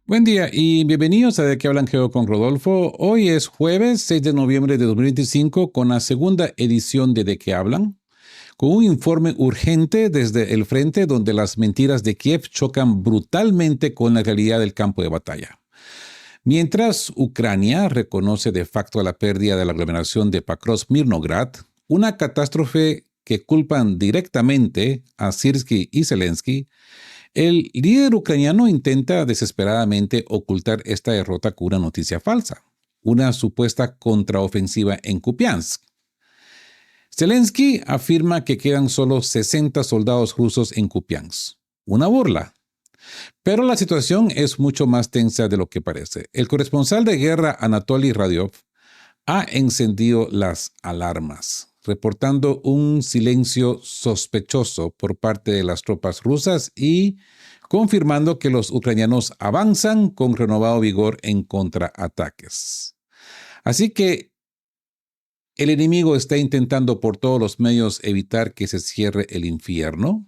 Buen día y bienvenidos a De qué hablan Geo con Rodolfo. Hoy es jueves 6 de noviembre de 2025 con la segunda edición de qué hablan, con un informe urgente desde el frente donde las mentiras de Kiev chocan brutalmente con la realidad del campo de batalla. Mientras Ucrania reconoce de facto la pérdida de la aglomeración de Pakrovsk-Mirnograd, una catástrofe que culpan directamente a Syrskyi y Zelensky, el líder ucraniano intenta desesperadamente ocultar esta derrota con una noticia falsa, una supuesta contraofensiva en Kupiansk. Zelensky afirma que quedan solo 60 soldados rusos en Kupiansk. Una burla. Pero la situación es mucho más tensa de lo que parece. El corresponsal de guerra Anatoly Radiov ha encendido las alarmas, reportando un silencio sospechoso por parte de las tropas rusas y confirmando que los ucranianos avanzan con renovado vigor en contraataques. Así que el enemigo está intentando por todos los medios evitar que se cierre el infierno,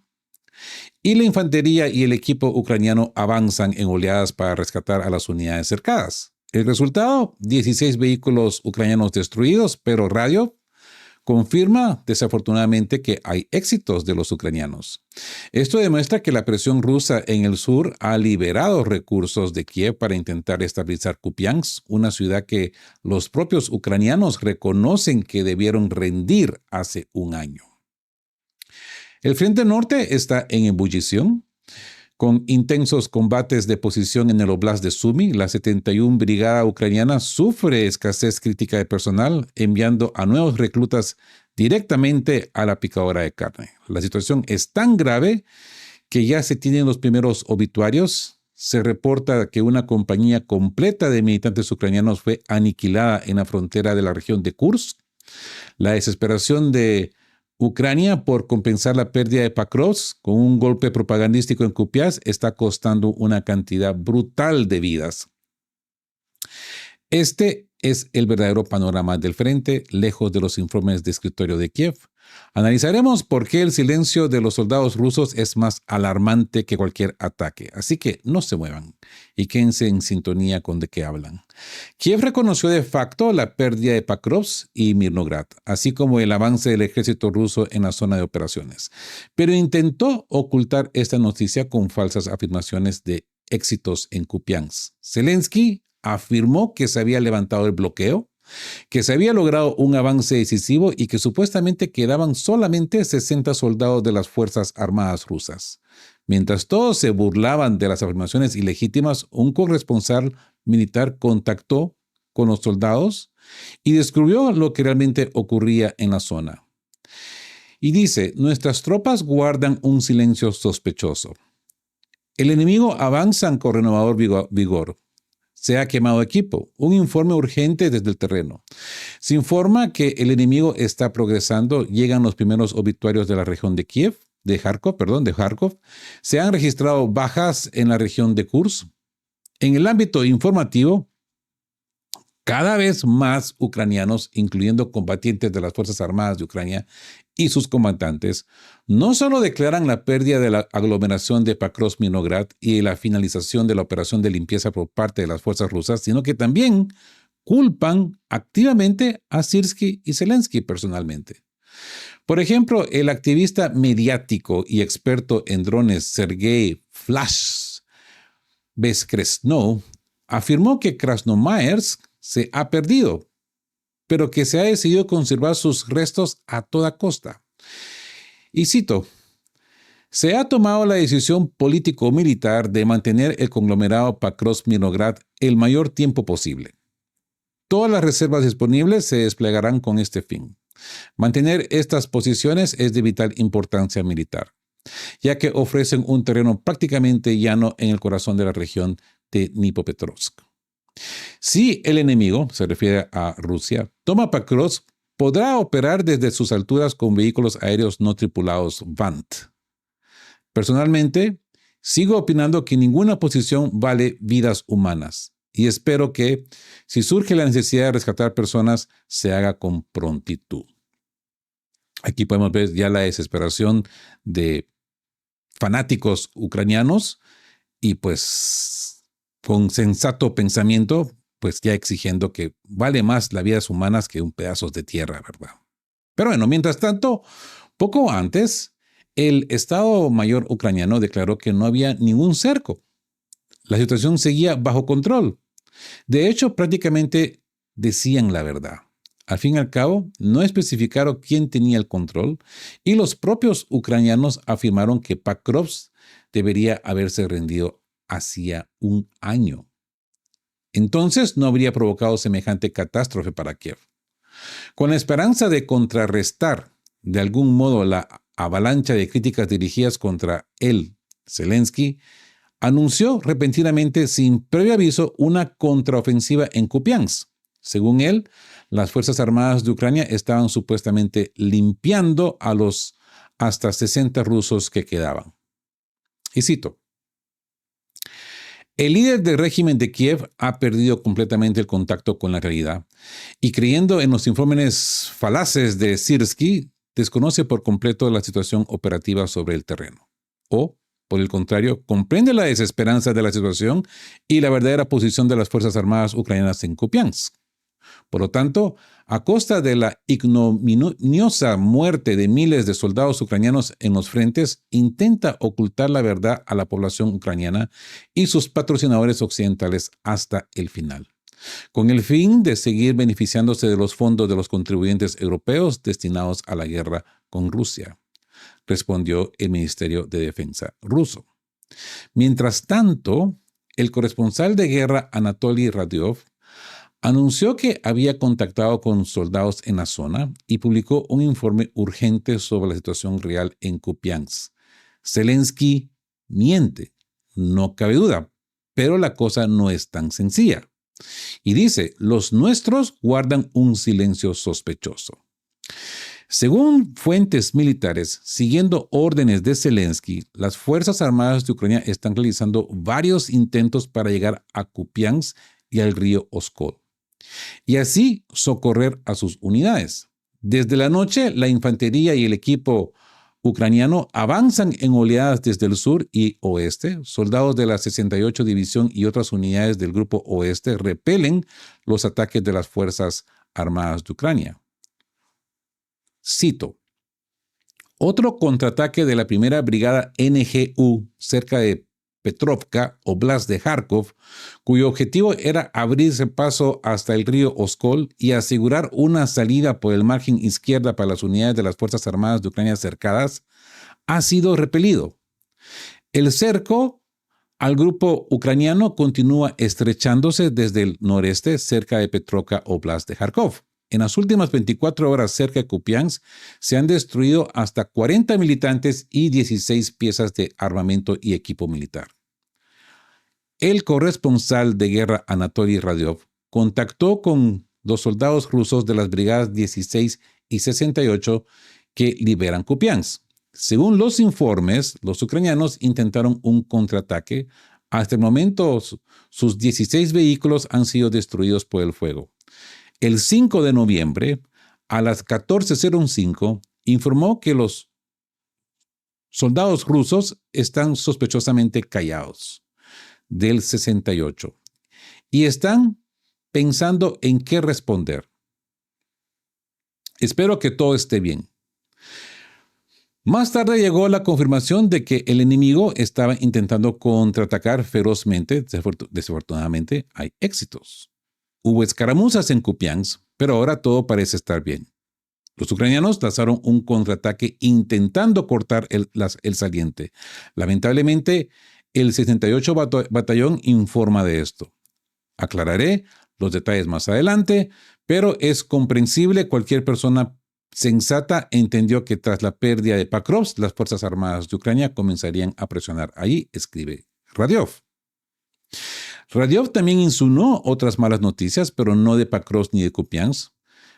y la infantería y el equipo ucraniano avanzan en oleadas para rescatar a las unidades cercadas. El resultado, 16 vehículos ucranianos destruidos, pero Radio confirma desafortunadamente que hay éxitos de los ucranianos. Esto demuestra que la presión rusa en el sur ha liberado recursos de Kiev para intentar estabilizar Kupiansk, una ciudad que los propios ucranianos reconocen que debieron rendir hace un año. El frente norte está en ebullición, con intensos combates de posición en el Oblast de Sumy. La 71 Brigada Ucraniana sufre escasez crítica de personal, enviando a nuevos reclutas directamente a la picadora de carne. La situación es tan grave que ya se tienen los primeros obituarios. Se reporta que una compañía completa de militantes ucranianos fue aniquilada en la frontera de la región de Kursk. La desesperación de Ucrania por compensar la pérdida de Pakrovsk con un golpe propagandístico en Kupiansk está costando una cantidad brutal de vidas. Este es el verdadero panorama del frente, lejos de los informes de escritorio de Kiev. Analizaremos por qué el silencio de los soldados rusos es más alarmante que cualquier ataque. Así que no se muevan y quédense en sintonía con de qué hablan. Kiev reconoció de facto la pérdida de Pakrovsk y Mirnograd, así como el avance del ejército ruso en la zona de operaciones, pero intentó ocultar esta noticia con falsas afirmaciones de éxitos en Kupiansk. Zelensky afirmó que se había levantado el bloqueo, que se había logrado un avance decisivo y que supuestamente quedaban solamente 60 soldados de las Fuerzas Armadas rusas. Mientras todos se burlaban de las afirmaciones ilegítimas, un corresponsal militar contactó con los soldados y descubrió lo que realmente ocurría en la zona. Y dice, nuestras tropas guardan un silencio sospechoso. El enemigo avanza con renovador vigor. Se ha quemado equipo. Un informe urgente desde el terreno. Se informa que el enemigo está progresando. Llegan los primeros obituarios de la región de Kharkov. Se han registrado bajas en la región de Kursk. En el ámbito informativo, cada vez más ucranianos, incluyendo combatientes de las Fuerzas Armadas de Ucrania y sus comandantes, no solo declaran la pérdida de la aglomeración de Pakrovsk-Mirnograd y la finalización de la operación de limpieza por parte de las fuerzas rusas, sino que también culpan activamente a Syrskyi y Zelensky personalmente. Por ejemplo, el activista mediático y experto en drones Sergei Flash Bezkresnov afirmó que Krasnomaersk se ha perdido, pero que se ha decidido conservar sus restos a toda costa. Y cito, se ha tomado la decisión político-militar de mantener el conglomerado Pakrovsk-Mirnograd el mayor tiempo posible. Todas las reservas disponibles se desplegarán con este fin. Mantener estas posiciones es de vital importancia militar, ya que ofrecen un terreno prácticamente llano en el corazón de la región de Dnipropetrovsk. Si el enemigo, se refiere a Rusia, toma Pakrovsk, podrá operar desde sus alturas con vehículos aéreos no tripulados VANT. Personalmente, sigo opinando que ninguna posición vale vidas humanas y espero que, si surge la necesidad de rescatar personas, se haga con prontitud. Aquí podemos ver ya la desesperación de fanáticos ucranianos y pues con sensato pensamiento, pues ya exigiendo que vale más las vidas humanas que un pedazo de tierra, ¿verdad? Pero bueno, mientras tanto, poco antes, el Estado Mayor ucraniano declaró que no había ningún cerco. La situación seguía bajo control. De hecho, prácticamente decían la verdad. Al fin y al cabo, no especificaron quién tenía el control y los propios ucranianos afirmaron que Pakrovsk debería haberse rendido hacía un año. Entonces no habría provocado semejante catástrofe para Kiev. Con la esperanza de contrarrestar de algún modo la avalancha de críticas dirigidas contra él, Zelensky anunció repentinamente, sin previo aviso, una contraofensiva en Kupiansk. Según él, las Fuerzas Armadas de Ucrania estaban supuestamente limpiando a los hasta 60 rusos que quedaban. Y cito: el líder del régimen de Kiev ha perdido completamente el contacto con la realidad y, creyendo en los informes falaces de Syrskyi, desconoce por completo la situación operativa sobre el terreno. O, por el contrario, comprende la desesperanza de la situación y la verdadera posición de las Fuerzas Armadas ucranianas en Kupiansk. Por lo tanto, a costa de la ignominiosa muerte de miles de soldados ucranianos en los frentes, intenta ocultar la verdad a la población ucraniana y sus patrocinadores occidentales hasta el final, con el fin de seguir beneficiándose de los fondos de los contribuyentes europeos destinados a la guerra con Rusia, respondió el Ministerio de Defensa ruso. Mientras tanto, el corresponsal de guerra Anatoly Radiov anunció que había contactado con soldados en la zona y publicó un informe urgente sobre la situación real en Kupiansk. Zelensky miente, no cabe duda, pero la cosa no es tan sencilla. Y dice: los nuestros guardan un silencio sospechoso. Según fuentes militares, siguiendo órdenes de Zelensky, las Fuerzas Armadas de Ucrania están realizando varios intentos para llegar a Kupiansk y al río Oskol, y así socorrer a sus unidades. Desde la noche, la infantería y el equipo ucraniano avanzan en oleadas desde el sur y oeste. Soldados de la 68 División y otras unidades del Grupo Oeste repelen los ataques de las Fuerzas Armadas de Ucrania. Cito: otro contraataque de la primera brigada NGU cerca de Petrovka, Oblast de Kharkov, cuyo objetivo era abrirse paso hasta el río Oskol y asegurar una salida por el margen izquierda para las unidades de las Fuerzas Armadas de Ucrania cercadas, ha sido repelido. El cerco al grupo ucraniano continúa estrechándose desde el noreste cerca de Petrovka, Oblast de Kharkov. En las últimas 24 horas cerca de Kupiansk se han destruido hasta 40 militantes y 16 piezas de armamento y equipo militar. El corresponsal de guerra Anatoly Radiov contactó con los soldados rusos de las brigadas 16 y 68 que liberan Kupiansk. Según los informes, los ucranianos intentaron un contraataque. Hasta el momento, sus 16 vehículos han sido destruidos por el fuego. El 5 de noviembre, a las 14:05, informó que los soldados rusos están sospechosamente callados del 68 y están pensando en qué responder. Espero que todo esté bien. Más tarde llegó la confirmación de que el enemigo estaba intentando contraatacar ferozmente. Desafortunadamente, hay éxitos. Hubo escaramuzas en Kupiansk, pero ahora todo parece estar bien. Los ucranianos lanzaron un contraataque intentando cortar el saliente. Lamentablemente, el 68 Batallón informa de esto. Aclararé los detalles más adelante, pero es comprensible. Cualquier persona sensata entendió que tras la pérdida de Pakrovsk, las Fuerzas Armadas de Ucrania comenzarían a presionar. Ahí escribe Radiov. Radiov también insinuó otras malas noticias, pero no de Pakrovsk ni de Kupiansk.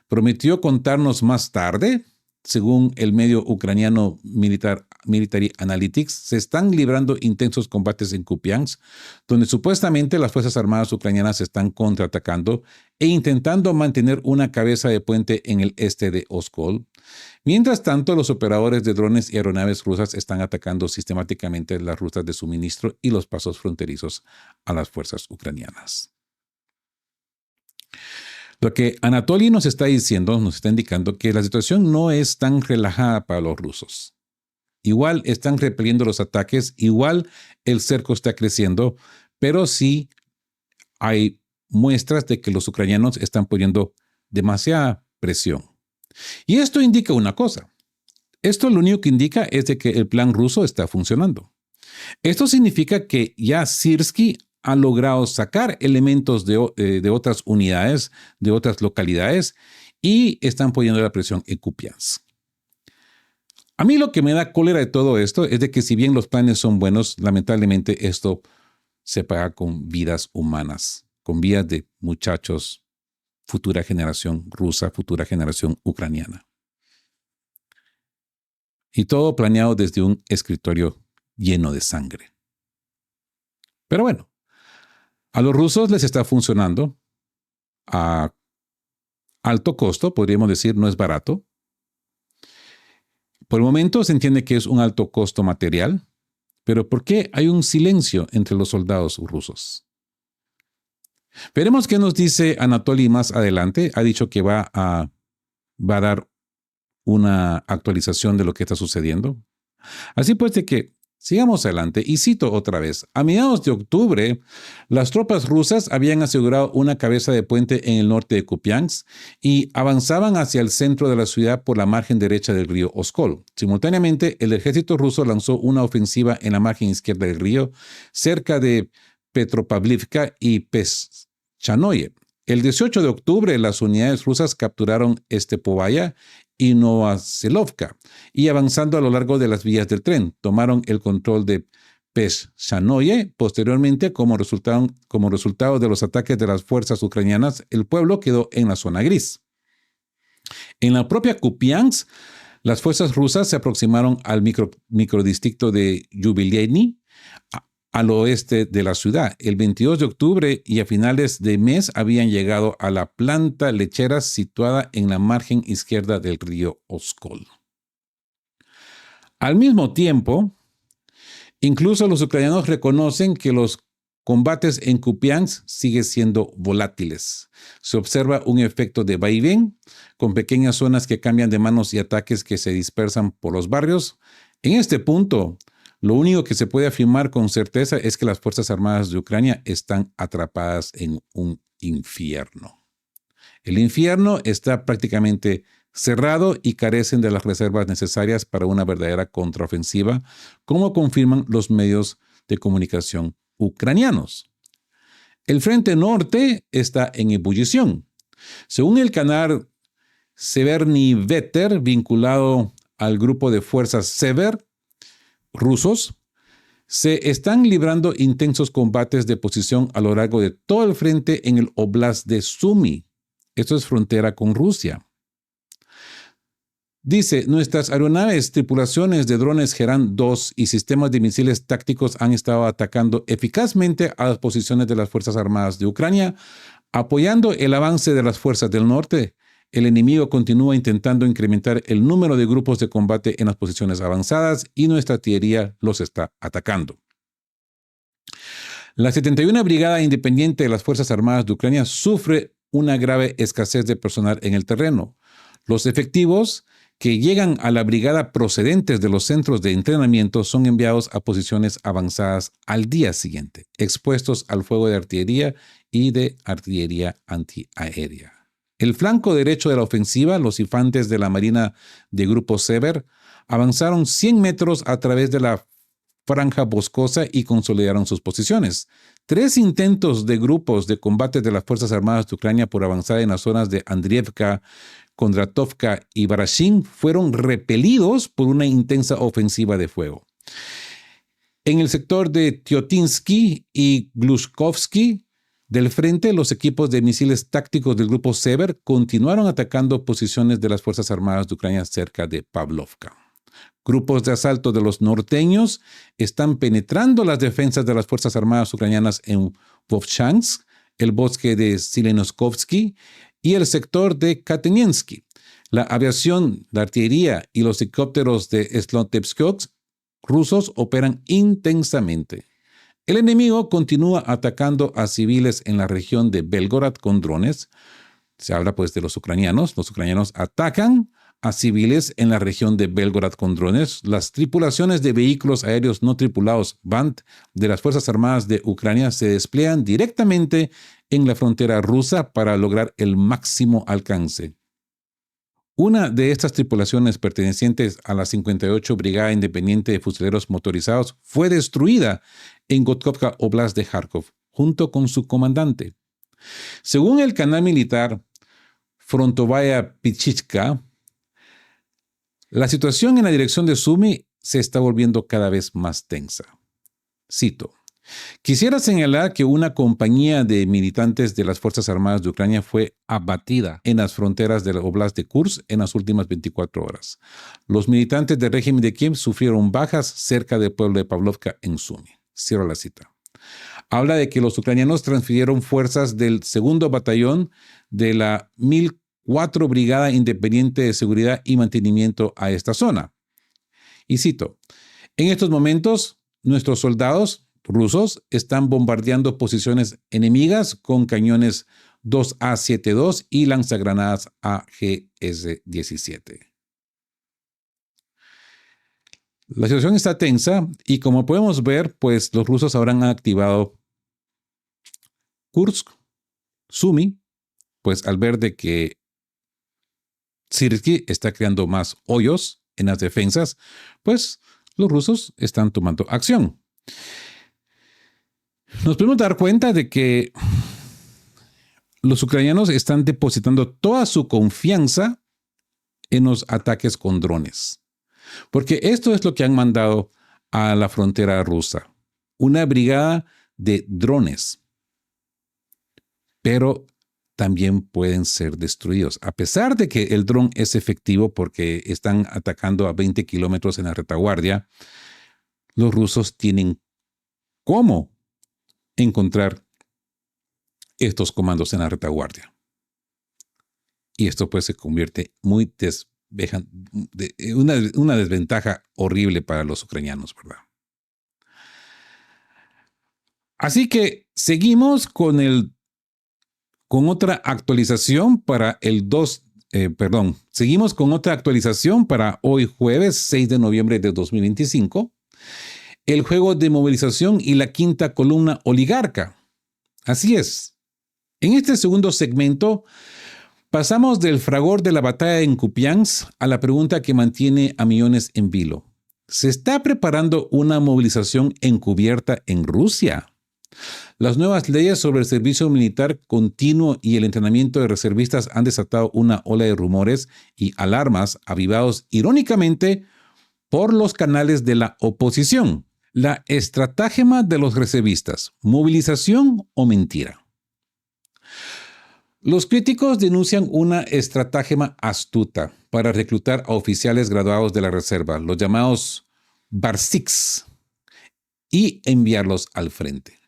Prometió contarnos más tarde, según el medio ucraniano militar Military Analytics, se están librando intensos combates en Kupiansk, donde supuestamente las Fuerzas Armadas ucranianas están contraatacando e intentando mantener una cabeza de puente en el este de Oskol. Mientras tanto, los operadores de drones y aeronaves rusas están atacando sistemáticamente las rutas de suministro y los pasos fronterizos a las fuerzas ucranianas. Lo que Anatoly nos está diciendo, nos está indicando que la situación no es tan relajada para los rusos. Igual están repeliendo los ataques, igual el cerco está creciendo, pero sí hay muestras de que los ucranianos están poniendo demasiada presión. Y esto indica una cosa. Esto lo único que indica es de que el plan ruso está funcionando. Esto significa que ya Syrskyi ha logrado sacar elementos de otras unidades, de otras localidades, y están poniendo la presión en Kupiansk. A mí lo que me da cólera de todo esto es de que si bien los planes son buenos, lamentablemente esto se paga con vidas humanas, con vidas de muchachos, futura generación rusa, futura generación ucraniana. Y todo planeado desde un escritorio lleno de sangre. Pero bueno, a los rusos les está funcionando a alto costo, podríamos decir, no es barato. Por el momento se entiende que es un alto costo material, pero ¿por qué hay un silencio entre los soldados rusos? Veremos qué nos dice Anatoly más adelante. Ha dicho que va a dar una actualización de lo que está sucediendo. Así pues, de que sigamos adelante y cito otra vez. A mediados de octubre, las tropas rusas habían asegurado una cabeza de puente en el norte de Kupiansk y avanzaban hacia el centro de la ciudad por la margen derecha del río Oskol. Simultáneamente, el ejército ruso lanzó una ofensiva en la margen izquierda del río, cerca de Petropavlivka y Peshchanoye. El 18 de octubre, las unidades rusas capturaron Stepovaya y Novoselovka, y avanzando a lo largo de las vías del tren, tomaron el control de Peshchanoye. Posteriormente, como resultado de los ataques de las fuerzas ucranianas, el pueblo quedó en la zona gris. En la propia Kupiansk, las fuerzas rusas se aproximaron al microdistrito de Yubileyny, al oeste de la ciudad. El 22 de octubre y a finales de mes habían llegado a la planta lechera situada en la margen izquierda del río Oskol. Al mismo tiempo, incluso los ucranianos reconocen que los combates en Kupiansk siguen siendo volátiles. Se observa un efecto de vaivén, con pequeñas zonas que cambian de manos y ataques que se dispersan por los barrios. En este punto, lo único que se puede afirmar con certeza es que las Fuerzas Armadas de Ucrania están atrapadas en un infierno. El infierno está prácticamente cerrado y carecen de las reservas necesarias para una verdadera contraofensiva, como confirman los medios de comunicación ucranianos. El frente norte está en ebullición. Según el canal Severny Veter, vinculado al grupo de fuerzas Sever, rusos, se están librando intensos combates de posición a lo largo de todo el frente en el Oblast de Sumy. Esto es frontera con Rusia. Dice, nuestras aeronaves, tripulaciones de drones Geran 2 y sistemas de misiles tácticos han estado atacando eficazmente a las posiciones de las Fuerzas Armadas de Ucrania, apoyando el avance de las fuerzas del norte. El enemigo continúa intentando incrementar el número de grupos de combate en las posiciones avanzadas y nuestra artillería los está atacando. La 71 Brigada Independiente de las Fuerzas Armadas de Ucrania sufre una grave escasez de personal en el terreno. Los efectivos que llegan a la brigada procedentes de los centros de entrenamiento son enviados a posiciones avanzadas al día siguiente, expuestos al fuego de artillería y de artillería antiaérea. El flanco derecho de la ofensiva, los infantes de la Marina de Grupo Sever, avanzaron 100 metros a través de la franja boscosa y consolidaron sus posiciones. 3 intentos de grupos de combate de las Fuerzas Armadas de Ucrania por avanzar en las zonas de Andriivka, Kondratovka y Barashin fueron repelidos por una intensa ofensiva de fuego. En el sector de Tyotinsky y Glushkovsky del frente, los equipos de misiles tácticos del grupo Sever continuaron atacando posiciones de las Fuerzas Armadas de Ucrania cerca de Pavlovka. Grupos de asalto de los norteños están penetrando las defensas de las Fuerzas Armadas ucranianas en Vovchansk, el bosque de Zelenoskovsky y el sector de Kateninsky. La aviación, la artillería y los helicópteros de Slotepskov rusos operan intensamente. El enemigo continúa atacando a civiles en la región de Belgorod con drones. Se habla pues de los ucranianos. Los ucranianos atacan a civiles en la región de Belgorod con drones. Las tripulaciones de vehículos aéreos no tripulados BANT de las Fuerzas Armadas de Ucrania se despliegan directamente en la frontera rusa para lograr el máximo alcance. Una de estas tripulaciones pertenecientes a la 58 Brigada Independiente de Fusileros Motorizados fue destruida en Gotkovka Oblast de Kharkov, junto con su comandante. Según el canal militar Frontovaya Pichichka, la situación en la dirección de Sumy se está volviendo cada vez más tensa. Cito: quisiera señalar que una compañía de militantes de las Fuerzas Armadas de Ucrania fue abatida en las fronteras del Oblast de Kursk en las últimas 24 horas. Los militantes del régimen de Kiev sufrieron bajas cerca del pueblo de Pavlovka en Sumy. Cierro la cita. Habla de que los ucranianos transfirieron fuerzas del 2º Batallón de la 1004 Brigada Independiente de Seguridad y Mantenimiento a esta zona. Y cito: en estos momentos, nuestros soldados rusos están bombardeando posiciones enemigas con cañones 2A72 y lanzagranadas AGS-17. La situación está tensa y como podemos ver, pues los rusos habrán activado Kursk, Sumy, pues al ver de que Syrski está creando más hoyos en las defensas, pues los rusos están tomando acción. Nos podemos dar cuenta de que los ucranianos están depositando toda su confianza en los ataques con drones. Porque esto es lo que han mandado a la frontera rusa. Una brigada de drones. Pero también pueden ser destruidos. A pesar de que el dron es efectivo porque están atacando a 20 kilómetros en la retaguardia, los rusos tienen cómo encontrar estos comandos en la retaguardia. Y esto pues se convierte una desventaja horrible para los ucranianos, ¿verdad? Así que seguimos con otra actualización para seguimos con otra actualización para hoy jueves 6 de noviembre de 2025. El juego de movilización y la quinta columna oligarca. Así es. En este segundo segmento pasamos del fragor de la batalla en Kupiansk a la pregunta que mantiene a millones en vilo. ¿Se está preparando una movilización encubierta en Rusia? Las nuevas leyes sobre el servicio militar continuo y el entrenamiento de reservistas han desatado una ola de rumores y alarmas avivados irónicamente por los canales de la oposición. La estratagema de los reservistas, ¿movilización o mentira? Los críticos denuncian una estratagema astuta para reclutar a oficiales graduados de la reserva, los llamados Barsiks, y enviarlos al frente.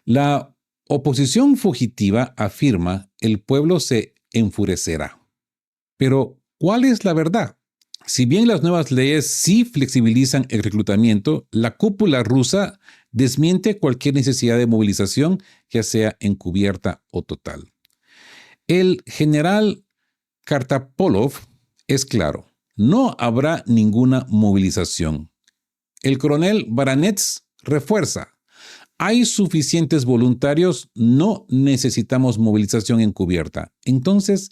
La oposición fugitiva afirma el pueblo se enfurecerá. Pero, ¿cuál es la verdad? Si bien las nuevas leyes sí flexibilizan el reclutamiento, la cúpula rusa desmiente cualquier necesidad de movilización, ya sea encubierta o total. El general Kartapolov es claro, no habrá ninguna movilización. El coronel Baranets refuerza, hay suficientes voluntarios, no necesitamos movilización encubierta. Entonces,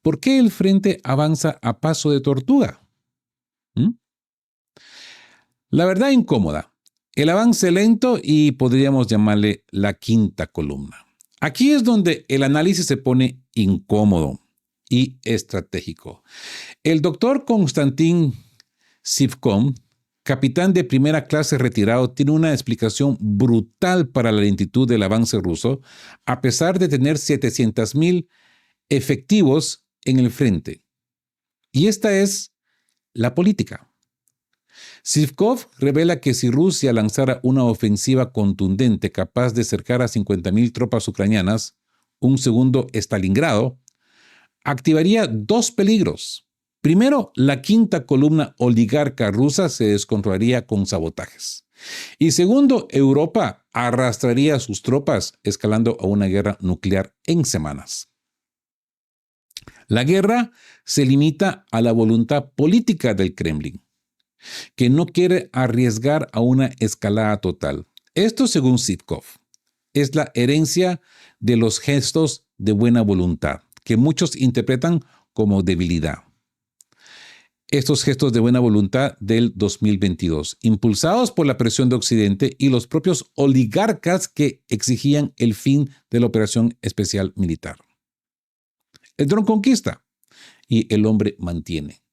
¿por qué el frente avanza a paso de tortuga? La verdad incómoda. El avance lento y podríamos llamarle la quinta columna. Aquí es donde el análisis se pone incómodo y estratégico. El doctor Konstantin Sivkov, capitán de primera clase retirado, tiene una explicación brutal para la lentitud del avance ruso, a pesar de tener 700,000 efectivos en el frente. Y esta es la política. Sivkov revela que si Rusia lanzara una ofensiva contundente capaz de cercar a 50.000 tropas ucranianas, un segundo Stalingrado, activaría dos peligros. Primero, la quinta columna oligarca rusa se descontrolaría con sabotajes. Y segundo, Europa arrastraría a sus tropas, escalando a una guerra nuclear en semanas. La guerra se limita a la voluntad política del Kremlin, que no quiere arriesgar a una escalada total. Esto, según Sivkov, es la herencia de los gestos de buena voluntad, que muchos interpretan como debilidad. Estos gestos de buena voluntad del 2022, impulsados por la presión de Occidente y los propios oligarcas que exigían el fin de la operación especial militar. El dron conquista y el hombre mantiene.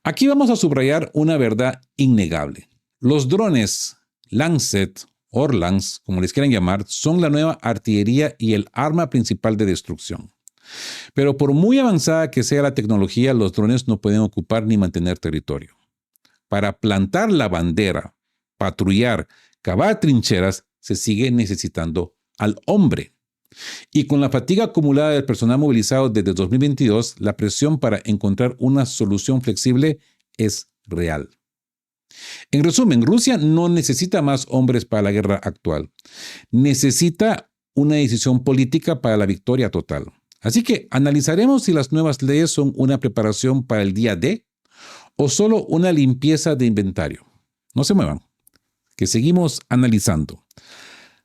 Aquí vamos a subrayar una verdad innegable. Los drones Lancet o Lance, como les quieran llamar, son la nueva artillería y el arma principal de destrucción. Pero por muy avanzada que sea la tecnología, los drones no pueden ocupar ni mantener territorio. Para plantar la bandera, patrullar, cavar trincheras, se sigue necesitando al hombre. Y con la fatiga acumulada del personal movilizado desde 2022, la presión para encontrar una solución flexible es real. En resumen, Rusia no necesita más hombres para la guerra actual. Necesita una decisión política para la victoria total. Así que analizaremos si las nuevas leyes son una preparación para el día D o solo una limpieza de inventario. No se muevan, que seguimos analizando.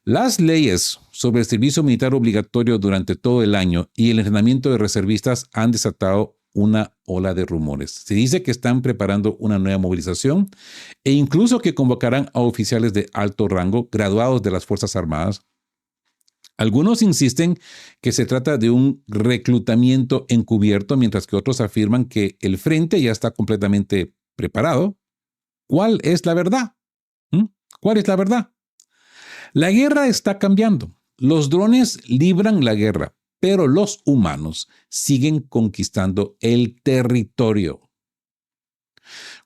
Las leyes sobre el servicio militar obligatorio durante todo el año y el entrenamiento de reservistas han desatado una ola de rumores. Se dice que están preparando una nueva movilización e incluso que convocarán a oficiales de alto rango graduados de las Fuerzas Armadas. Algunos insisten que se trata de un reclutamiento encubierto, mientras que otros afirman que el frente ya está completamente preparado. ¿Cuál es la verdad? ¿Cuál es la verdad? La guerra está cambiando. Los drones libran la guerra, pero los humanos siguen conquistando el territorio.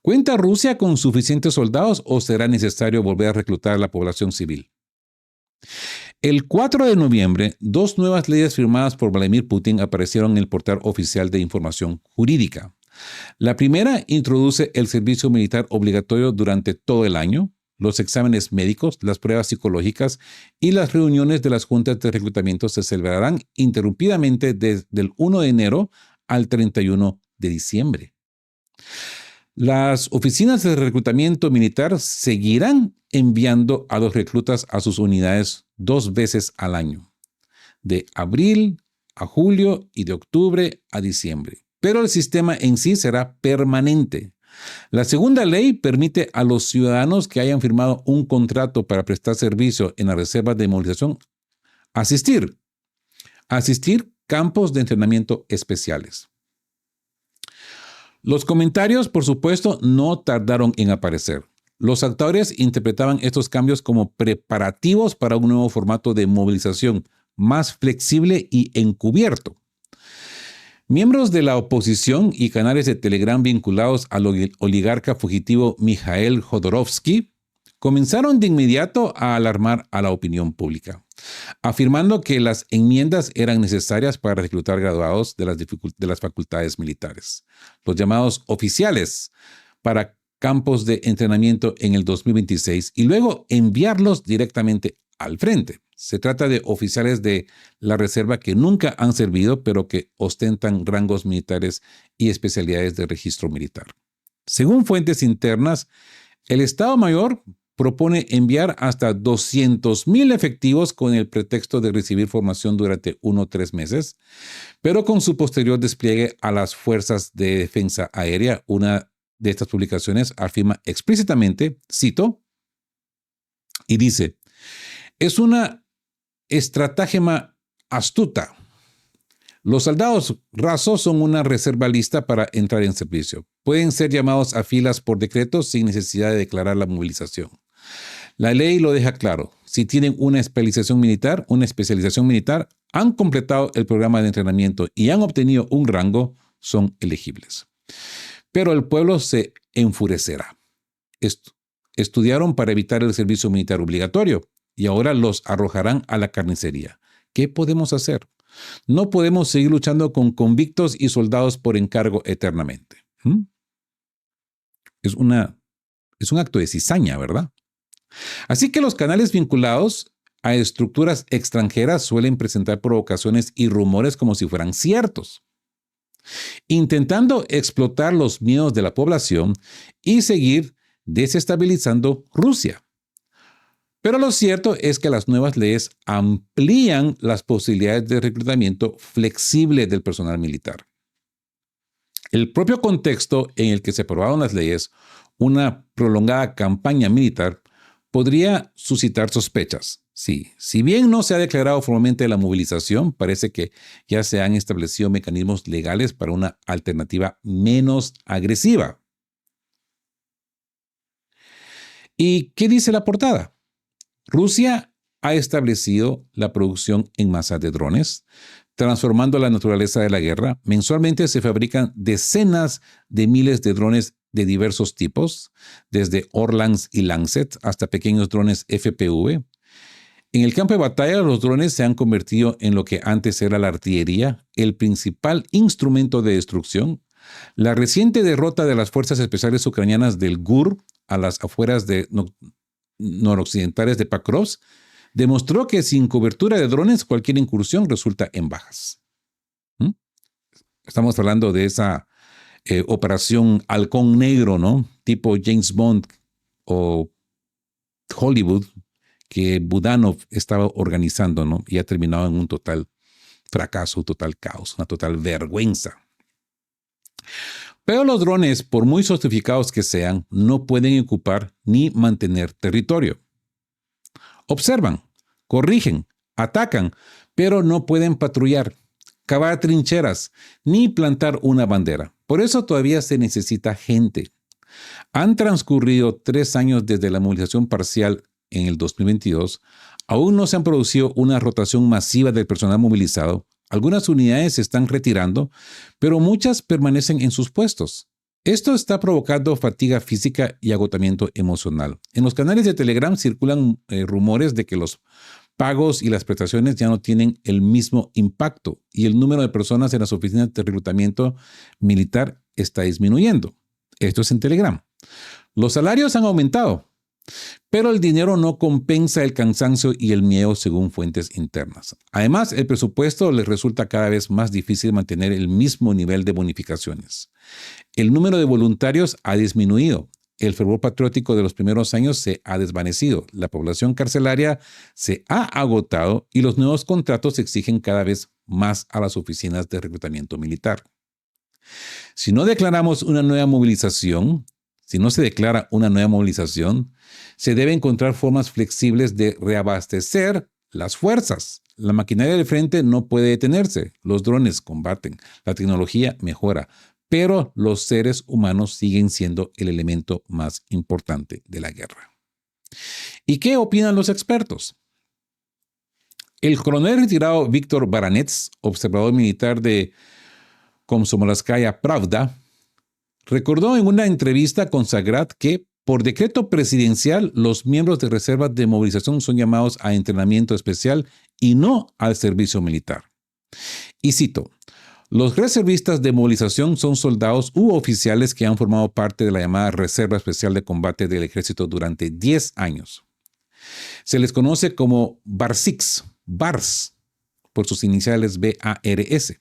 ¿Cuenta Rusia con suficientes soldados o será necesario volver a reclutar a la población civil? El 4 de noviembre, dos nuevas leyes firmadas por Vladimir Putin aparecieron en el portal oficial de información jurídica. La primera introduce el servicio militar obligatorio durante todo el año, los exámenes médicos, las pruebas psicológicas y las reuniones de las juntas de reclutamiento se celebrarán interrumpidamente desde el 1 de enero al 31 de diciembre. Las oficinas de reclutamiento militar seguirán enviando a los reclutas a sus unidades 2 veces al año, de abril a julio y de octubre a diciembre. Pero el sistema en sí será permanente. La segunda ley permite a los ciudadanos que hayan firmado un contrato para prestar servicio en las reservas de movilización asistir campos de entrenamiento especiales. Los comentarios, por supuesto, no tardaron en aparecer. Los actores interpretaban estos cambios como preparativos para un nuevo formato de movilización más flexible y encubierto. Miembros de la oposición y canales de Telegram vinculados al oligarca fugitivo Mikhail Jodorowsky comenzaron de inmediato a alarmar a la opinión pública, afirmando que las enmiendas eran necesarias para reclutar graduados de las facultades militares, los llamados oficiales, para campos de entrenamiento en el 2026 y luego enviarlos directamente al frente. Se trata de oficiales de la reserva que nunca han servido, pero que ostentan rangos militares y especialidades de registro militar. Según fuentes internas, el Estado Mayor propone enviar hasta 200,000 efectivos con el pretexto de recibir formación durante 1 o 3 meses, pero con su posterior despliegue a las Fuerzas de Defensa Aérea. Una de estas publicaciones afirma explícitamente, cito, y dice, es una estratagema astuta. Los soldados rasos son una reserva lista para entrar en servicio. Pueden ser llamados a filas por decreto sin necesidad de declarar la movilización. La ley lo deja claro. Si tienen una especialización militar, han completado el programa de entrenamiento y han obtenido un rango, son elegibles. Pero el pueblo se enfurecerá. Estudiaron para evitar el servicio militar obligatorio y ahora los arrojarán a la carnicería. ¿Qué podemos hacer? No podemos seguir luchando con convictos y soldados por encargo eternamente. Es un acto de cizaña, ¿verdad? Así que los canales vinculados a estructuras extranjeras suelen presentar provocaciones y rumores como si fueran ciertos, intentando explotar los miedos de la población y seguir desestabilizando Rusia. Pero lo cierto es que las nuevas leyes amplían las posibilidades de reclutamiento flexible del personal militar. El propio contexto en el que se aprobaron las leyes, una prolongada campaña militar, podría suscitar sospechas. Sí, si bien no se ha declarado formalmente la movilización, parece que ya se han establecido mecanismos legales para una alternativa menos agresiva. ¿Y qué dice la portada? Rusia ha establecido la producción en masa de drones, transformando la naturaleza de la guerra. Mensualmente se fabrican decenas de miles de drones de diversos tipos, desde Orlans y Lancet hasta pequeños drones FPV. En el campo de batalla, los drones se han convertido en lo que antes era la artillería, el principal instrumento de destrucción. La reciente derrota de las fuerzas especiales ucranianas del GUR a las afueras noroccidentales de Pakrovsk demostró que sin cobertura de drones cualquier incursión resulta en bajas. Estamos hablando de esa operación Halcón Negro, ¿no? Tipo James Bond o Hollywood, que Budanov estaba organizando, ¿no? Y ha terminado en un total fracaso, un total caos, una total vergüenza. Pero los drones, por muy sofisticados que sean, no pueden ocupar ni mantener territorio. Observan, corrigen, atacan, pero no pueden patrullar, cavar trincheras, ni plantar una bandera. Por eso todavía se necesita gente. Han transcurrido 3 años desde la movilización parcial en el 2022. Aún no se han producido una rotación masiva del personal movilizado. Algunas unidades se están retirando, pero muchas permanecen en sus puestos. Esto está provocando fatiga física y agotamiento emocional. En los canales de Telegram circulan rumores de que los pagos y las prestaciones ya no tienen el mismo impacto y el número de personas en las oficinas de reclutamiento militar está disminuyendo. Esto es en Telegram. Los salarios han aumentado, pero el dinero no compensa el cansancio y el miedo según fuentes internas. Además, el presupuesto les resulta cada vez más difícil mantener el mismo nivel de bonificaciones. El número de voluntarios ha disminuido. El fervor patriótico de los primeros años se ha desvanecido. La población carcelaria se ha agotado y los nuevos contratos exigen cada vez más a las oficinas de reclutamiento militar. Si no se declara una nueva movilización, se debe encontrar formas flexibles de reabastecer las fuerzas. La maquinaria del frente no puede detenerse. Los drones combaten, la tecnología mejora, pero los seres humanos siguen siendo el elemento más importante de la guerra. ¿Y qué opinan los expertos? El coronel retirado Víctor Baranets, observador militar de Komsomolskaya Pravda, recordó en una entrevista con Zagrad que por decreto presidencial los miembros de reservas de movilización son llamados a entrenamiento especial y no al servicio militar. Y cito, los reservistas de movilización son soldados u oficiales que han formado parte de la llamada Reserva Especial de Combate del Ejército durante 10 años. Se les conoce como BARSIX, BARS, por sus iniciales BARS.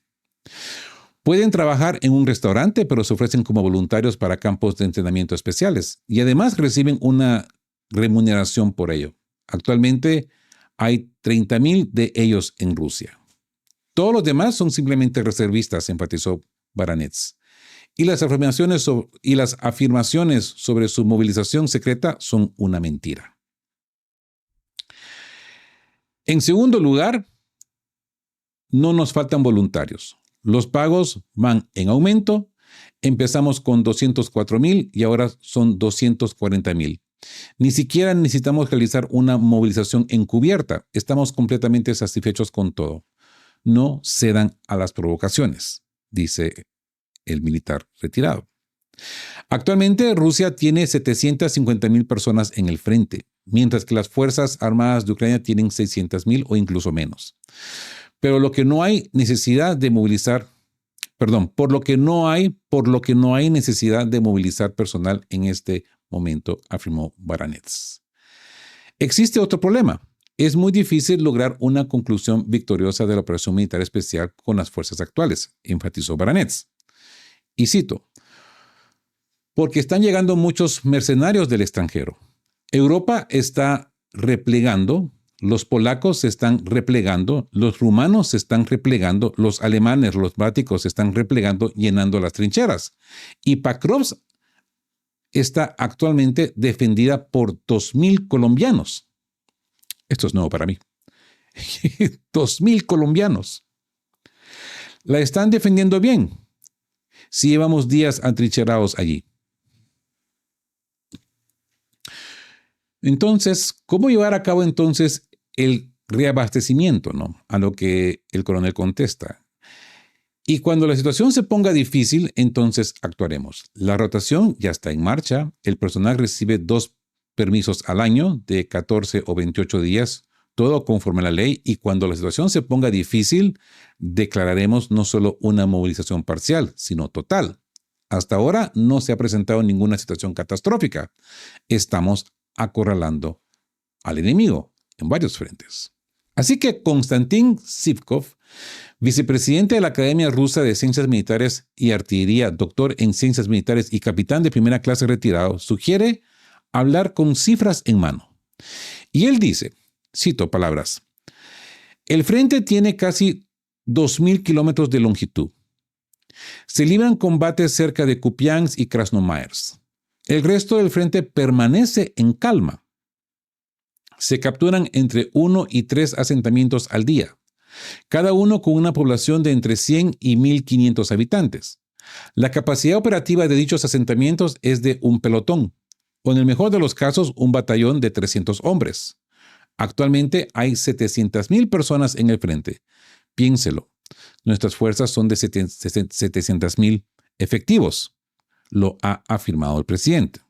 Pueden trabajar en un restaurante, pero se ofrecen como voluntarios para campos de entrenamiento especiales y además reciben una remuneración por ello. Actualmente hay 30,000 de ellos en Rusia. Todos los demás son simplemente reservistas, enfatizó Baranets. Y las afirmaciones sobre su movilización secreta son una mentira. En segundo lugar, no nos faltan voluntarios. Los pagos van en aumento. Empezamos con 204,000 y ahora son 240,000. Ni siquiera necesitamos realizar una movilización encubierta. Estamos completamente satisfechos con todo. No cedan a las provocaciones, dice el militar retirado. Actualmente Rusia tiene 750.000 personas en el frente, mientras que las Fuerzas Armadas de Ucrania tienen 600.000 o incluso menos. Pero lo que no hay necesidad de movilizar, por lo que no hay necesidad de movilizar personal en este momento, afirmó Baranets. Existe otro problema. Es muy difícil lograr una conclusión victoriosa de la operación militar especial con las fuerzas actuales, enfatizó Baranets. Y cito, porque están llegando muchos mercenarios del extranjero. Europa está replegando, los polacos se están replegando, los rumanos se están replegando, los alemanes, los bálticos se están replegando, llenando las trincheras. Y Pakrovsk está actualmente defendida por 2.000 colombianos. Esto es nuevo para mí. 2.000 colombianos. La están defendiendo bien si llevamos días atrincherados allí. Entonces, ¿cómo llevar a cabo entonces el reabastecimiento, ¿no? A lo que el coronel contesta. Y cuando la situación se ponga difícil, entonces actuaremos. La rotación ya está en marcha. El personal recibe 2 permisos al año de 14 o 28 días, todo conforme a la ley. Y cuando la situación se ponga difícil, declararemos no solo una movilización parcial, sino total. Hasta ahora no se ha presentado ninguna situación catastrófica. Estamos acorralando al enemigo en varios frentes. Así que Konstantin Sivkov, vicepresidente de la Academia Rusa de Ciencias Militares y Artillería, doctor en Ciencias Militares y capitán de primera clase retirado, sugiere hablar con cifras en mano. Y él dice, cito palabras, el frente tiene casi 2.000 kilómetros de longitud. Se libran combates cerca de Kupiansk y Krasnomaersk. El resto del frente permanece en calma. Se capturan entre 1 y 3 asentamientos al día, cada uno con una población de entre 100 y 1.500 habitantes. La capacidad operativa de dichos asentamientos es de un pelotón, o en el mejor de los casos, un batallón de 300 hombres. Actualmente hay 700.000 personas en el frente. Piénselo, nuestras fuerzas son de 700.000 efectivos, lo ha afirmado el presidente.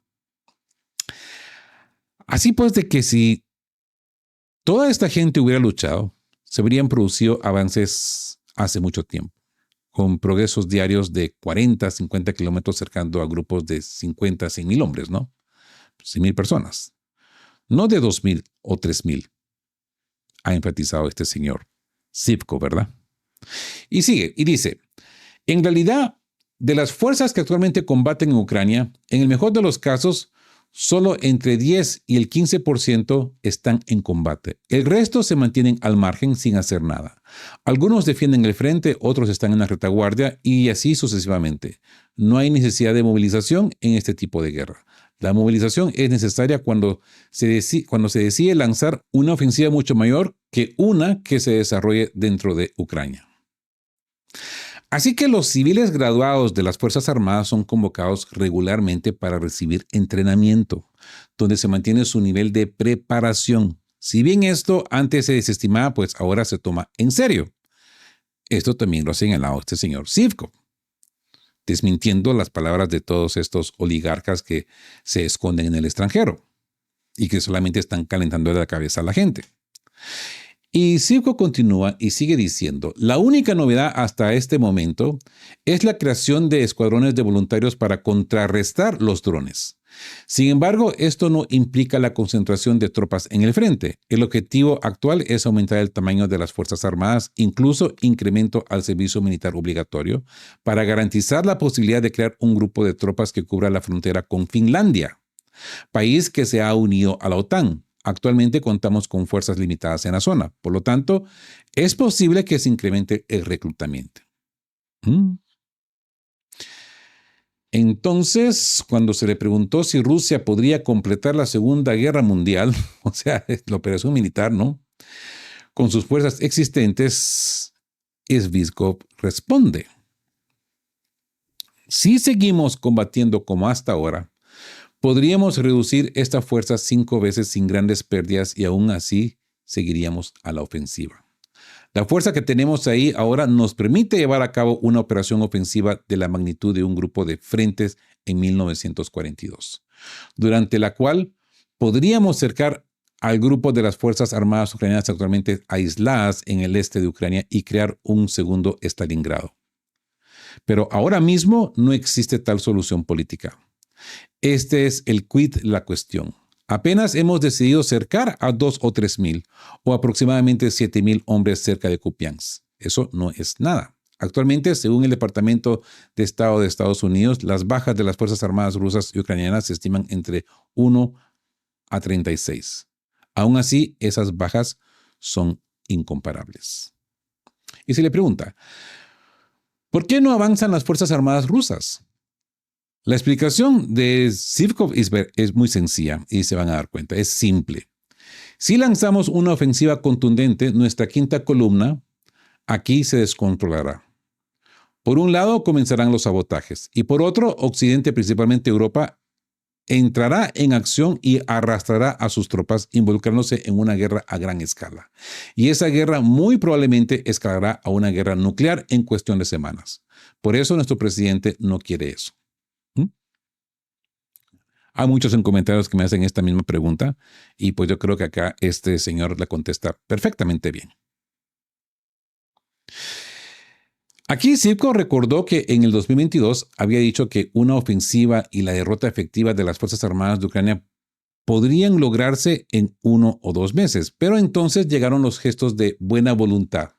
Así pues, de que si toda esta gente hubiera luchado, se habrían producido avances hace mucho tiempo, con progresos diarios de 40, 50 kilómetros cercando a grupos de 50, 100.000 hombres, ¿no? 100.000 personas. No de 2.000 o 3.000, ha enfatizado este señor Sivkov, ¿verdad? Y sigue, y dice, en realidad, de las fuerzas que actualmente combaten en Ucrania, en el mejor de los casos, solo entre 10 y el 15% están en combate. El resto se mantienen al margen sin hacer nada. Algunos defienden el frente, otros están en la retaguardia y así sucesivamente. No hay necesidad de movilización en este tipo de guerra. La movilización es necesaria cuando se decide lanzar una ofensiva mucho mayor que una que se desarrolle dentro de Ucrania. Así que los civiles graduados de las Fuerzas Armadas son convocados regularmente para recibir entrenamiento, donde se mantiene su nivel de preparación. Si bien esto antes se desestimaba, pues ahora se toma en serio. Esto también lo ha señalado este señor Sivkov, desmintiendo las palabras de todos estos oligarcas que se esconden en el extranjero y que solamente están calentando la cabeza a la gente. Y Sivkov continúa y sigue diciendo, la única novedad hasta este momento es la creación de escuadrones de voluntarios para contrarrestar los drones. Sin embargo, esto no implica la concentración de tropas en el frente. El objetivo actual es aumentar el tamaño de las Fuerzas Armadas, incluso incremento al servicio militar obligatorio, para garantizar la posibilidad de crear un grupo de tropas que cubra la frontera con Finlandia, país que se ha unido a la OTAN. Actualmente contamos con fuerzas limitadas en la zona. Por lo tanto, es posible que se incremente el reclutamiento. Entonces, cuando se le preguntó si Rusia podría completar la Segunda Guerra Mundial, o sea, la operación militar, ¿no?, con sus fuerzas existentes, Sivkov responde, si seguimos combatiendo como hasta ahora, podríamos reducir esta fuerza 5 veces sin grandes pérdidas y aún así seguiríamos a la ofensiva. La fuerza que tenemos ahí ahora nos permite llevar a cabo una operación ofensiva de la magnitud de un grupo de frentes en 1942, durante la cual podríamos cercar al grupo de las Fuerzas Armadas ucranianas actualmente aisladas en el este de Ucrania y crear un segundo Stalingrado. Pero ahora mismo no existe tal solución política. Este es el quid de la cuestión. Apenas hemos decidido cercar a 2 o 3 mil, o aproximadamente 7,000 hombres cerca de Kupiansk. Eso no es nada. Actualmente, según el Departamento de Estado de Estados Unidos, las bajas de las Fuerzas Armadas rusas y ucranianas se estiman entre 1 a 36. Aún así, esas bajas son incomparables. Y se le pregunta, ¿por qué no avanzan las Fuerzas Armadas rusas? La explicación de Zivkov es muy sencilla y se van a dar cuenta, es simple. Si lanzamos una ofensiva contundente, nuestra quinta columna aquí se descontrolará. Por un lado comenzarán los sabotajes y por otro, Occidente, principalmente Europa, entrará en acción y arrastrará a sus tropas involucrándose en una guerra a gran escala. Y esa guerra muy probablemente escalará a una guerra nuclear en cuestión de semanas. Por eso nuestro presidente no quiere eso. Hay muchos en comentarios que me hacen esta misma pregunta y pues yo creo que acá este señor la contesta perfectamente bien. Aquí Zivkov recordó que en el 2022 había dicho que una ofensiva y la derrota efectiva de las Fuerzas Armadas de Ucrania podrían lograrse en 1 o 2 meses, pero entonces llegaron los gestos de buena voluntad.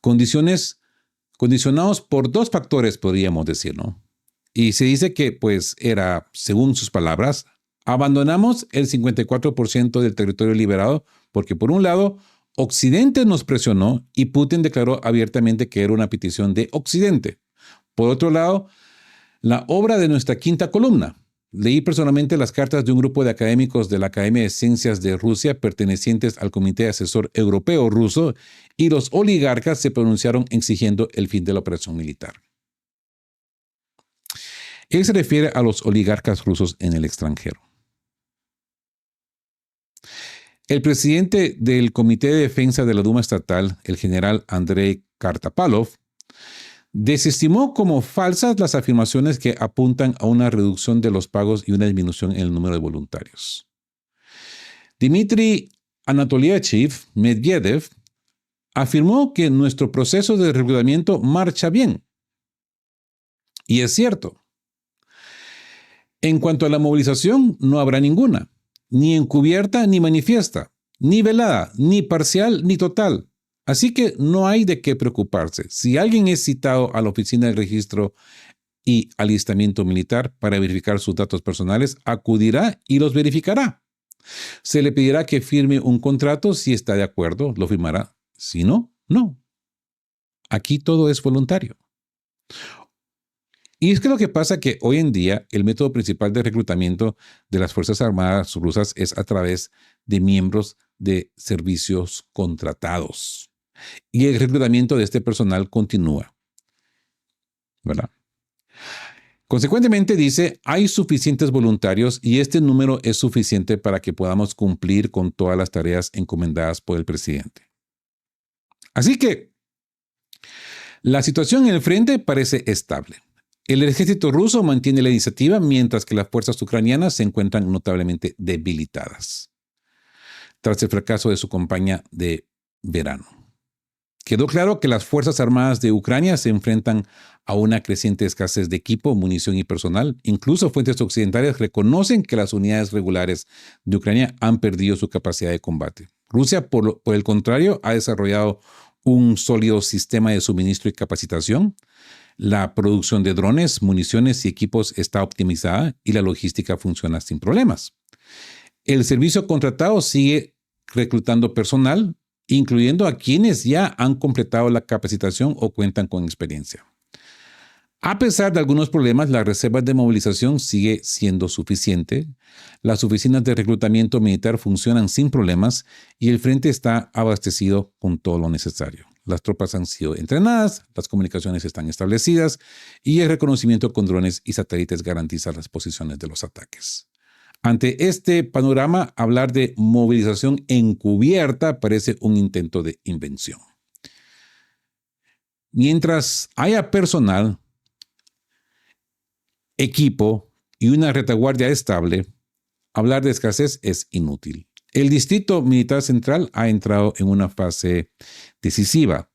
Condicionados por 2 factores, podríamos decir, ¿no? Y se dice que, pues, era, según sus palabras, abandonamos el 54% del territorio liberado porque, por un lado, Occidente nos presionó y Putin declaró abiertamente que era una petición de Occidente. Por otro lado, la obra de nuestra quinta columna. Leí personalmente las cartas de un grupo de académicos de la Academia de Ciencias de Rusia pertenecientes al Comité Asesor Europeo Ruso y los oligarcas se pronunciaron exigiendo el fin de la operación militar. Él se refiere a los oligarcas rusos en el extranjero. El presidente del Comité de Defensa de la Duma Estatal, el general Andrei Kartapalov, desestimó como falsas las afirmaciones que apuntan a una reducción de los pagos y una disminución en el número de voluntarios. Dmitry Anatolievič Medvedev afirmó que nuestro proceso de reclutamiento marcha bien. Y es cierto. En cuanto a la movilización, no habrá ninguna, ni encubierta ni manifiesta, ni velada, ni parcial ni total. Así que no hay de qué preocuparse. Si alguien es citado a la oficina del registro y alistamiento militar para verificar sus datos personales, acudirá y los verificará. Se le pedirá que firme un contrato. Si está de acuerdo, lo firmará. Si no, no. Aquí todo es voluntario. Y es que lo que pasa es que hoy en día el método principal de reclutamiento de las Fuerzas Armadas rusas es a través de miembros de servicios contratados. Y el reclutamiento de este personal continúa, ¿verdad? Consecuentemente dice, hay suficientes voluntarios y este número es suficiente para que podamos cumplir con todas las tareas encomendadas por el presidente. Así que la situación en el frente parece estable. El ejército ruso mantiene la iniciativa mientras que las fuerzas ucranianas se encuentran notablemente debilitadas tras el fracaso de su campaña de verano. Quedó claro que las Fuerzas Armadas de Ucrania se enfrentan a una creciente escasez de equipo, munición y personal. Incluso fuentes occidentales reconocen que las unidades regulares de Ucrania han perdido su capacidad de combate. Rusia, por el contrario, ha desarrollado un sólido sistema de suministro y capacitación. La producción de drones, municiones y equipos está optimizada y la logística funciona sin problemas. El servicio contratado sigue reclutando personal, incluyendo a quienes ya han completado la capacitación o cuentan con experiencia. A pesar de algunos problemas, la reserva de movilización sigue siendo suficiente, las oficinas de reclutamiento militar funcionan sin problemas y el frente está abastecido con todo lo necesario. Las tropas han sido entrenadas, las comunicaciones están establecidas y el reconocimiento con drones y satélites garantiza las posiciones de los ataques. Ante este panorama, hablar de movilización encubierta parece un intento de invención. Mientras haya personal, equipo y una retaguardia estable, hablar de escasez es inútil. El Distrito Militar Central ha entrado en una fase decisiva.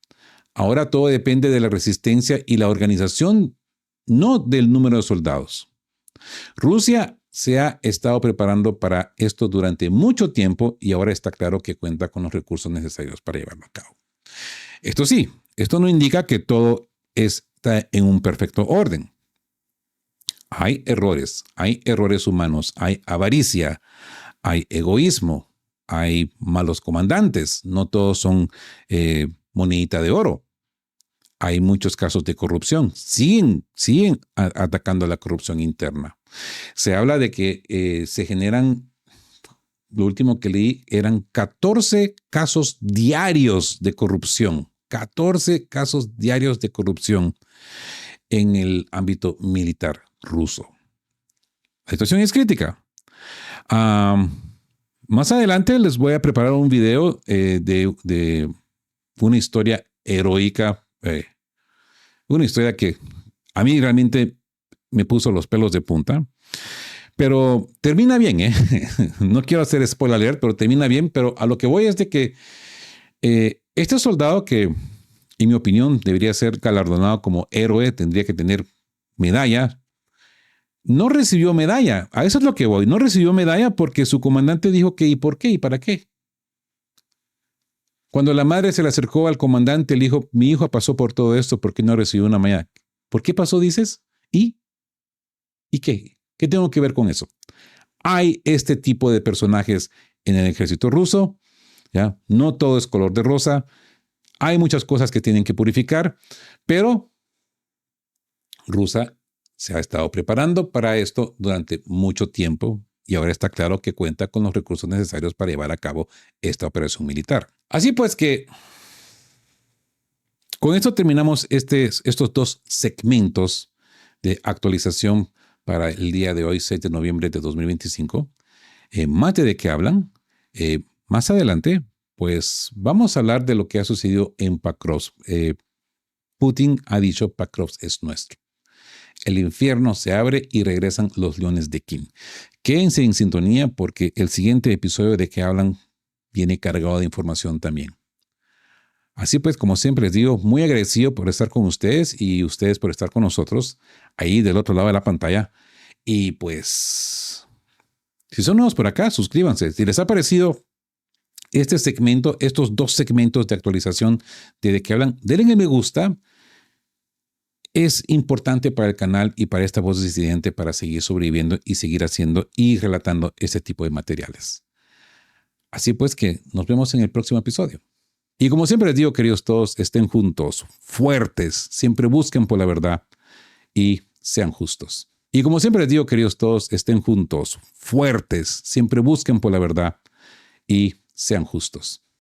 Ahora todo depende de la resistencia y la organización, no del número de soldados. Rusia se ha estado preparando para esto durante mucho tiempo y ahora está claro que cuenta con los recursos necesarios para llevarlo a cabo. Esto sí, esto no indica que todo está en un perfecto orden. Hay errores humanos, hay avaricia, hay egoísmo, hay malos comandantes, no todos son monedita de oro. Hay muchos casos de corrupción, siguen atacando la corrupción interna. Se habla de que se generan, lo último que leí, eran 14 casos diarios de corrupción, 14 casos diarios de corrupción en el ámbito militar ruso. La situación es crítica. Más adelante les voy a preparar un video de una historia heroica, una historia que a mí realmente me puso los pelos de punta, pero termina bien, ¿eh? No quiero hacer spoiler alert, pero termina bien, pero a lo que voy es de que este soldado que, en mi opinión, debería ser galardonado como héroe, tendría que tener medalla, no recibió medalla. A eso es lo que voy. No recibió medalla porque su comandante dijo que ¿y por qué? ¿Y para qué? Cuando la madre se le acercó al comandante, le dijo, mi hijo pasó por todo esto, ¿por qué no recibió una medalla? ¿Por qué pasó, dices? ¿Y qué? ¿Qué tengo que ver con eso? Hay este tipo de personajes en el ejército ruso, ¿ya? No todo es color de rosa. Hay muchas cosas que tienen que purificar, pero Rusia se ha estado preparando para esto durante mucho tiempo y ahora está claro que cuenta con los recursos necesarios para llevar a cabo esta operación militar. Así pues que con esto terminamos estos dos segmentos de actualización para el día de hoy, 6 de noviembre de 2025. Más de qué hablan. Más adelante, pues vamos a hablar de lo que ha sucedido en Pakrovsk. Putin ha dicho Pakrovsk es nuestro. El infierno se abre y regresan los leones de Kim. Quédense en sintonía porque el siguiente episodio de que hablan viene cargado de información también. Así pues, como siempre les digo, muy agradecido por estar con ustedes y ustedes por estar con nosotros ahí del otro lado de la pantalla. Y pues, si son nuevos por acá, suscríbanse. Si les ha parecido este segmento, estos dos segmentos de actualización de que hablan, denle me gusta. Es importante para el canal y para esta voz disidente para seguir sobreviviendo y seguir haciendo y relatando este tipo de materiales. Así pues que nos vemos en el próximo episodio. Y como siempre les digo, queridos todos, estén juntos, fuertes, siempre busquen por la verdad y sean justos. Y como siempre les digo, queridos todos, estén juntos, fuertes, siempre busquen por la verdad y sean justos.